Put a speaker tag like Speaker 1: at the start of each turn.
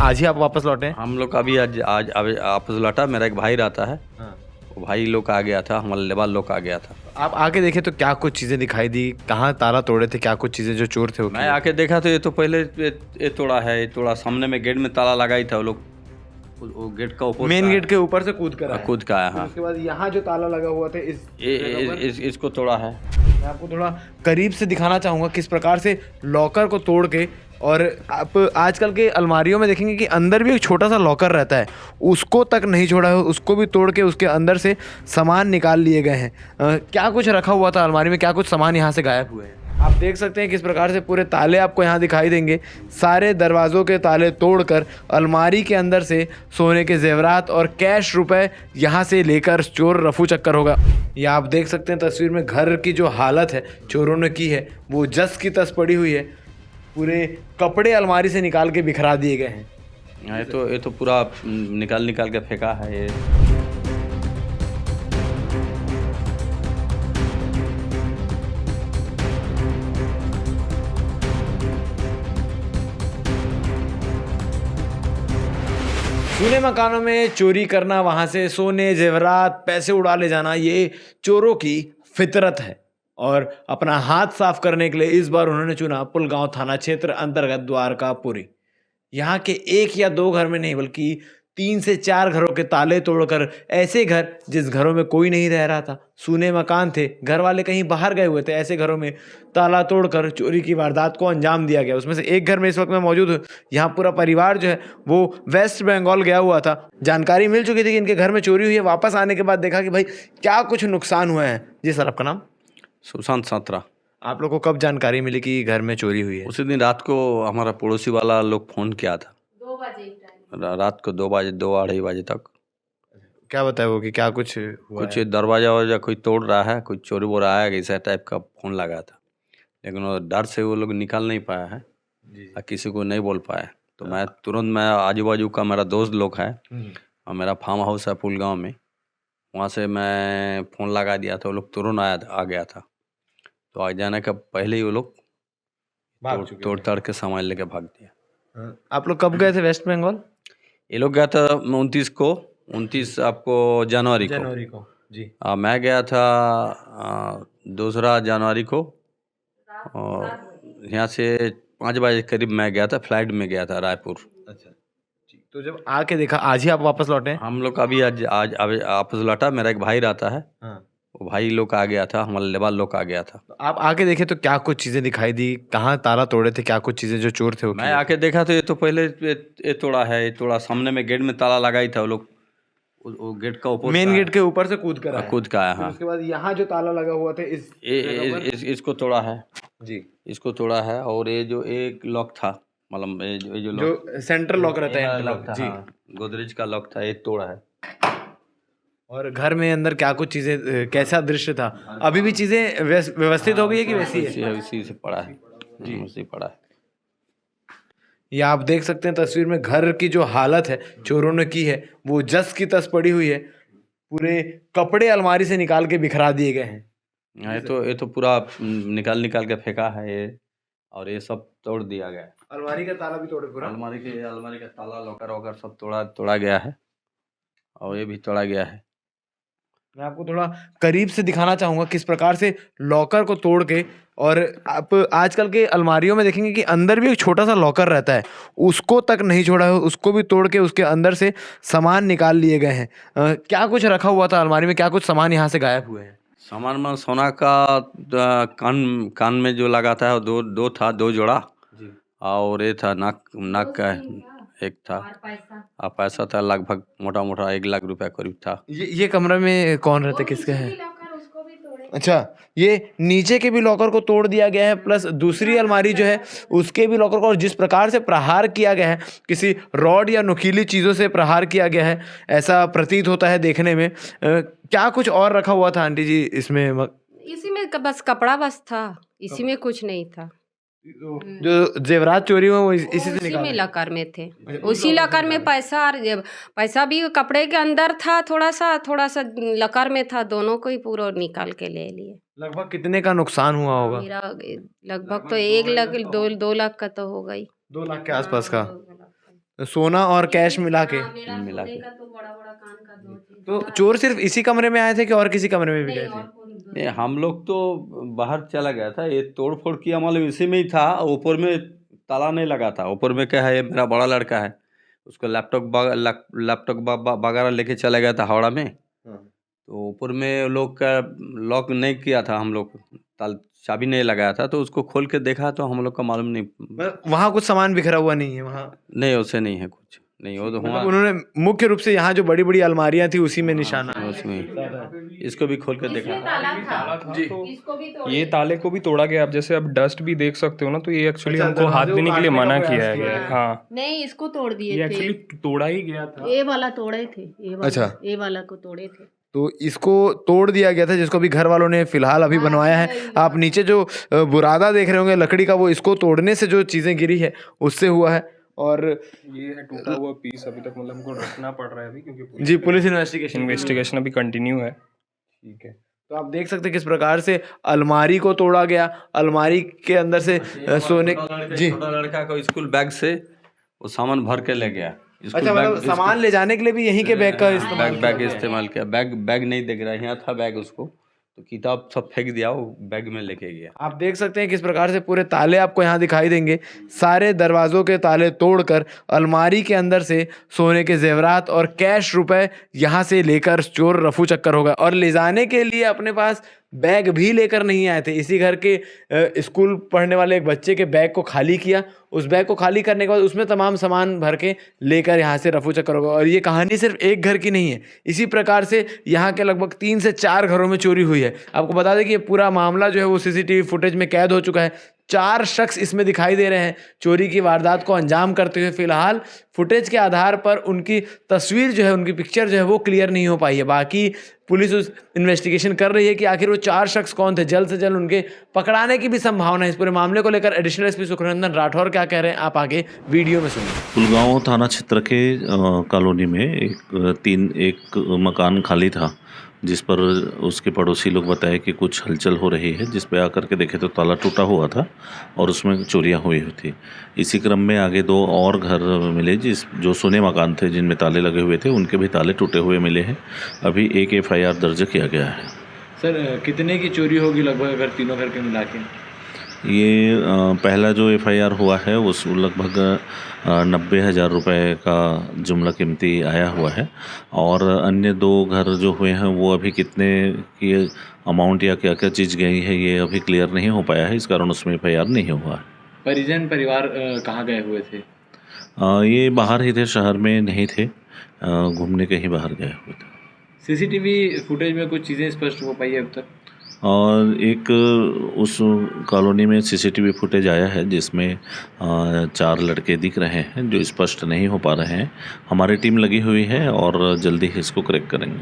Speaker 1: आज ही आप वापस लौटे हैं?
Speaker 2: हम लोग अभी आज आज अभी वापस लौटा। मेरा एक भाई रहता है, वो भाई लोग आ गया था, हमारे लेबर लोग आ गया था।
Speaker 1: आप आके देखे तो क्या कुछ चीजें दिखाई दी? कहाँ ताला तोड़े थे? क्या कुछ चीजें जो चोर थे वो
Speaker 2: मैं
Speaker 1: किए?
Speaker 2: आके देखा तो ये तो पहले ये तोड़ा है, ये तोड़ा सामने में गेट में ताला लगा ही था। वो लोग वो गेट का ऊपर
Speaker 1: मेन गेट के ऊपर से कूद कर आए।
Speaker 2: कूद का आया।
Speaker 1: फिर
Speaker 2: हाँ,
Speaker 1: उसके बाद यहाँ जो ताला लगा हुआ था
Speaker 2: इसको तोड़ा है।
Speaker 1: मैं आपको थोड़ा करीब से दिखाना चाहूँगा किस प्रकार से लॉकर को तोड़ के। और आप आजकल के अलमारियों में देखेंगे कि अंदर भी एक छोटा सा लॉकर रहता है, उसको तक नहीं छोड़ा है, उसको भी तोड़ के उसके अंदर से सामान निकाल लिए गए हैं। क्या कुछ रखा हुआ था अलमारी में, क्या कुछ सामान यहाँ से गायब हुए हैं। आप देख सकते हैं किस प्रकार से पूरे ताले आपको यहाँ दिखाई देंगे। सारे दरवाज़ों के ताले तोड़कर अलमारी के अंदर से सोने के जेवरात और कैश रुपए यहाँ से लेकर चोर रफू चक्कर होगा। ये आप देख सकते हैं तस्वीर में घर की जो हालत है चोरों ने की है वो जस की तस पड़ी हुई है। पूरे कपड़े अलमारी से निकाल के बिखरा दिए गए हैं।
Speaker 2: ये तो पूरा निकाल के फेंका है ये।
Speaker 1: सूने मकानों में चोरी करना, वहाँ से सोने जेवरात पैसे उड़ा ले जाना, ये चोरों की फितरत है। और अपना हाथ साफ करने के लिए इस बार उन्होंने चुना पुलगांव थाना क्षेत्र अंतर्गत द्वारकापुरी। यहाँ के एक या दो घर में नहीं बल्कि 3 से 4 घरों के ताले तोड़कर, ऐसे घर जिस घरों में कोई नहीं रह रहा था, सूने मकान थे, घर वाले कहीं बाहर गए हुए थे, ऐसे घरों में ताला तोड़कर चोरी की वारदात को अंजाम दिया गया। उसमें से एक घर में इस वक्त मैं मौजूद हूँ। यहाँ पूरा परिवार जो है वो वेस्ट बंगाल गया हुआ था। जानकारी मिल चुकी थी कि इनके घर में चोरी हुई है। वापस आने के बाद देखा कि भाई क्या कुछ नुकसान हुआ है। जी सर, आपका नाम?
Speaker 2: सुशांत सात्रा।
Speaker 1: आप लोग को कब जानकारी मिली कि घर में चोरी हुई है?
Speaker 2: उसी दिन रात को हमारा पड़ोसी वाला लोग फ़ोन किया था, 2 बजे रात को 2 बजे 2-2:30 बजे तक।
Speaker 1: क्या बताया वो कि क्या कुछ हुआ
Speaker 2: कुछ
Speaker 1: है?
Speaker 2: दरवाजा कोई तोड़ रहा है, कोई चोरी हो रहा है, ऐसा टाइप का फ़ोन लगा था। लेकिन वो डर से वो लोग निकाल नहीं पाया है और किसी को नहीं बोल पाए। तो मैं आजू बाजू का मेरा दोस्त लोग है और मेरा फार्म हाउस है पुलगांव में, वहाँ से मैं फ़ोन लगा दिया था। वो लोग तुरंत आ गया था। तो आ जाने का पहले ही वो लोग तोड़ ताड़ के सामान लेके भाग दिया।
Speaker 1: आप लोग कब गए थे वेस्ट बंगाल?
Speaker 2: ये लोग गया था 29 आपको जनवरी को।
Speaker 1: जी।
Speaker 2: मैं गया था 2 जनवरी को। और यहाँ से 5 बजे करीब मैं गया था, फ्लाइट में गया था रायपुर।
Speaker 1: अच्छा जी। तो जब आके देखा, आज ही आप वापस लौटे हैं?
Speaker 2: हम लोग अभी आज अभी वापस लौटा। मेरा एक भाई रहता है, वो भाई लोग आ गया था, हमारे लेबर लोग आ गया था।
Speaker 1: तो आप आके देखे तो क्या कुछ चीजें दिखाई दी? कहाँ ताला तोड़े थे? क्या कुछ चीजें जो चोर थे वो
Speaker 2: मैं
Speaker 1: किए?
Speaker 2: आके देखा तो ये तो पहले ये तोड़ा है, ये तोड़ा सामने में गेट में ताला लगा ही था। वो लोग वो गेट का ऊपर
Speaker 1: मेन गेट के ऊपर से कूद कर आए।
Speaker 2: कूद का आया।
Speaker 1: फिर
Speaker 2: हाँ,
Speaker 1: उसके बाद यहाँ जो ताला लगा हुआ था
Speaker 2: इसको तोड़ा है
Speaker 1: जी।
Speaker 2: इसको तोड़ा है। और ये जो एक लॉक था, मतलब ये जो लॉक,
Speaker 1: जो सेंट्रल लॉक रहता है,
Speaker 2: लॉक था
Speaker 1: जी।
Speaker 2: हाँ, गोदरेज का लॉक था, ये तोड़ा है।
Speaker 1: और घर में अंदर क्या कुछ चीजें, कैसा दृश्य था? अभी भी चीजें व्यवस्थित हो गई है कि वैसी है?
Speaker 2: इसी से पड़ा है जी, उसी पड़ा है।
Speaker 1: ये आप देख सकते हैं तस्वीर में घर की जो हालत है चोरों ने की है वो जस की तस पड़ी हुई है। पूरे कपड़े अलमारी से निकाल के बिखरा दिए गए हैं।
Speaker 2: ये तो पूरा निकाल के फेंका है ये। और ये सब तोड़ दिया गया है।
Speaker 1: अलमारी का ताला भी तोड़े पूरा?
Speaker 2: अलमारी का ताला, लॉकर वॉकर सब तोड़ा गया है। और ये भी तोड़ा गया है।
Speaker 1: मैं आपको थोड़ा करीब से दिखाना चाहूँगा किस प्रकार से लॉकर को तोड़ के। और आप आजकल के अलमारियों में देखेंगे कि अंदर भी एक छोटा सा लॉकर रहता है, उसको तक नहीं छोड़ा है, उसको भी तोड़ के उसके अंदर से सामान निकाल लिए गए हैं। क्या कुछ रखा हुआ था अलमारी में? क्या कुछ सामान यहाँ से गायब हुए हैं?
Speaker 2: सामान में सोना का कान में जो लगाता है वो दो जोड़ा। और ये था नाक का एक था। और पैसा था लगभग मोटा 1 लाख रुपया करीब था।
Speaker 1: ये कमरे में कौन रहता है, किसका है? अच्छा, ये नीचे के भी लॉकर को तोड़ दिया गया है, प्लस दूसरी अलमारी जो है उसके भी लॉकर को। और जिस प्रकार से प्रहार किया गया है, किसी रॉड या नुकीली चीज़ों से प्रहार किया गया है ऐसा प्रतीत होता है देखने में। क्या कुछ और रखा हुआ था आंटी जी इसमें?
Speaker 3: इसी में बस कपड़ा बस था, इसी में कुछ नहीं था।
Speaker 1: जो जेवरात चोरी हुए वो इसी से
Speaker 3: उसी में
Speaker 1: निकाले?
Speaker 3: लॉकर में थे। उसी लॉकर में पैसा और पैसा भी कपड़े के अंदर था, थोड़ा सा लॉकर में था। दोनों को ही पूरा निकाल के ले लिए।
Speaker 1: लगभग कितने का नुकसान हुआ होगा?
Speaker 3: मेरा लगभग तो 1 लाख 2 लाख का तो हो गई।
Speaker 1: 2 लाख के आसपास का। सोना और कैश मिला के।
Speaker 3: मेरा
Speaker 2: मिला
Speaker 3: सोने
Speaker 2: के।
Speaker 3: का तो बड़ा बड़ा कान का 2 चीज
Speaker 1: तो चोर सिर्फ इसी कमरे में आए थे कि और किसी कमरे में भी गए
Speaker 3: नहीं,
Speaker 1: थे?
Speaker 3: और कोई
Speaker 2: नहीं, हम लोग तो बाहर चला गया था, ये तोड़ फोड़ किया मालूम इसी में ही था। ऊपर में ताला नहीं लगा था। ऊपर में क्या है, ये मेरा बड़ा लड़का है, उसको लैपटॉप वगैरह लेके चला गया था हावड़ा में। तो ऊपर में लोग का लॉक नहीं किया था, हम लोग चाबी नहीं लगाया था, तो उसको खोल के देखा तो हम लोग को मालूम नहीं।
Speaker 1: वहाँ कुछ सामान बिखरा हुआ नहीं है वहाँ?
Speaker 2: नहीं, उससे नहीं है कुछ, नहीं वो तो
Speaker 1: मतलब उन्होंने मुख्य रूप से यहाँ जो बड़ी बड़ी अलमारियां थी उसी में निशाना है।
Speaker 2: उसमें इसको भी खोल के देखा।
Speaker 3: इसमें ताला था
Speaker 4: जी।
Speaker 3: इसको भी तोड़े
Speaker 4: ये ताले को भी तोड़ा गया। अब जैसे अब डस्ट भी देख सकते हो ना, तो ये एक्चुअली
Speaker 1: अच्छा,
Speaker 4: हमको हाथ
Speaker 1: दरवाजे को
Speaker 4: देने के लिए
Speaker 1: काटने का
Speaker 4: मना
Speaker 1: प्रयास
Speaker 4: किया
Speaker 1: किया
Speaker 4: गया है।
Speaker 1: है।
Speaker 4: हाँ,
Speaker 3: नहीं, इसको तोड़
Speaker 4: ये
Speaker 3: दिए
Speaker 4: एक्चुअली
Speaker 3: थे।
Speaker 4: तोड़ा ही गया था।
Speaker 3: ये वाला तोड़े थे, ये वाला।
Speaker 1: अच्छा।
Speaker 3: ये वाला को तोड़े थे।
Speaker 1: तो इसको तोड़ दिया गया था, जिसको अभी घर वालों ने फिलहाल अभी बनवाया है। आप नीचे जो बुरादा देख रहे होंगे लकड़ी का, वो इसको तोड़ने से जो चीजें गिरी है उससे हुआ है। और
Speaker 4: ये है टूटा हुआ पीस। अभी तक मतलब हमको रखना पड़ रहा है अभी, क्योंकि
Speaker 1: जी पुलिस इन्वेस्टिगेशन
Speaker 4: इन्वेस्टिगेशन अभी कंटिन्यू है।
Speaker 1: ठीक है। तो आप देख सकते हैं किस प्रकार से अलमारी को तोड़ा गया। अलमारी के अंदर से सोने जी
Speaker 2: छोटा लड़का को स्कूल बैग से वो सामान भर के ले गया। स्कूल
Speaker 1: अच्छा, मतलब
Speaker 2: बैग-
Speaker 1: सामान ले जाने के लिए भी यहीं के बैग का इस्तेमाल
Speaker 2: बैग इस्तेमाल किया। बैग नहीं दिख रहा है, यहाँ था बैग, उसको तो किताब सब फेंक दिया, वो बैग में लेके गया।
Speaker 1: आप देख सकते हैं किस प्रकार से पूरे ताले आपको यहाँ दिखाई देंगे। सारे दरवाजों के ताले तोड़कर अलमारी के अंदर से सोने के जेवरात और कैश रुपए यहाँ से लेकर चोर रफू चक्कर हो गए। और ले जाने के लिए अपने पास बैग भी लेकर नहीं आए थे। इसी घर के स्कूल पढ़ने वाले एक बच्चे के बैग को खाली किया। उस बैग को खाली करने के बाद उसमें तमाम सामान भर के लेकर यहाँ से रफू चक्कर हो गया। और ये कहानी सिर्फ एक घर की नहीं है, इसी प्रकार से यहाँ के लगभग 3 से 4 घरों में चोरी हुई है। आपको बता दें कि ये पूरा मामला जो है वो सीसीटीवी फुटेज में कैद हो चुका है। 4 शख्स इसमें दिखाई दे रहे हैं चोरी की वारदात को अंजाम करते हुए। फिलहाल फुटेज के आधार पर उनकी तस्वीर जो है, उनकी पिक्चर जो है वो क्लियर नहीं हो पाई है। बाकी पुलिस उस इन्वेस्टिगेशन कर रही है कि आखिर वो 4 शख्स कौन थे। जल्द से जल्द उनके पकड़ाने की भी संभावना है। इस पूरे मामले को लेकर एडिशनल एसपी सुखनंदन राठौर क्या कह रहे हैं, आप आगे वीडियो में सुनिए।
Speaker 5: पुलगांव थाना क्षेत्र के कॉलोनी में एक मकान खाली था, जिस पर उसके पड़ोसी लोग बताए कि कुछ हलचल हो रही है। जिस पे आकर के देखे तो ताला टूटा हुआ था और उसमें चोरियां हुई थी। इसी क्रम में आगे 2 और घर मिले जो सोने मकान थे, जिनमें ताले लगे हुए थे, उनके भी ताले टूटे हुए मिले हैं। अभी एक FIR दर्ज किया गया है।
Speaker 1: सर कितने की चोरी होगी लगभग अगर तीनों घर के मिला के?
Speaker 5: ये पहला जो FIR हुआ है उस लगभग 90,000 रुपये का जुमला कीमती आया हुआ है। और अन्य 2 घर जो हुए हैं वो अभी कितने की अमाउंट या क्या क्या चीज़ गई है ये अभी क्लियर नहीं हो पाया है, इस कारण उसमें FIR नहीं हुआ है।
Speaker 1: परिवार कहाँ गए हुए थे?
Speaker 5: ये बाहर ही थे, शहर में नहीं थे, घूमने कहीं बाहर गए हुए थे।
Speaker 1: सीसीटीवी फुटेज में कुछ चीज़ें स्पष्ट हो पाई है अब तक?
Speaker 5: और एक उस कॉलोनी में CCTV फुटेज आया है जिसमें 4 लड़के दिख रहे हैं जो स्पष्ट नहीं हो पा रहे हैं। हमारी टीम लगी हुई है और जल्दी ही इसको क्रैक करेंगे।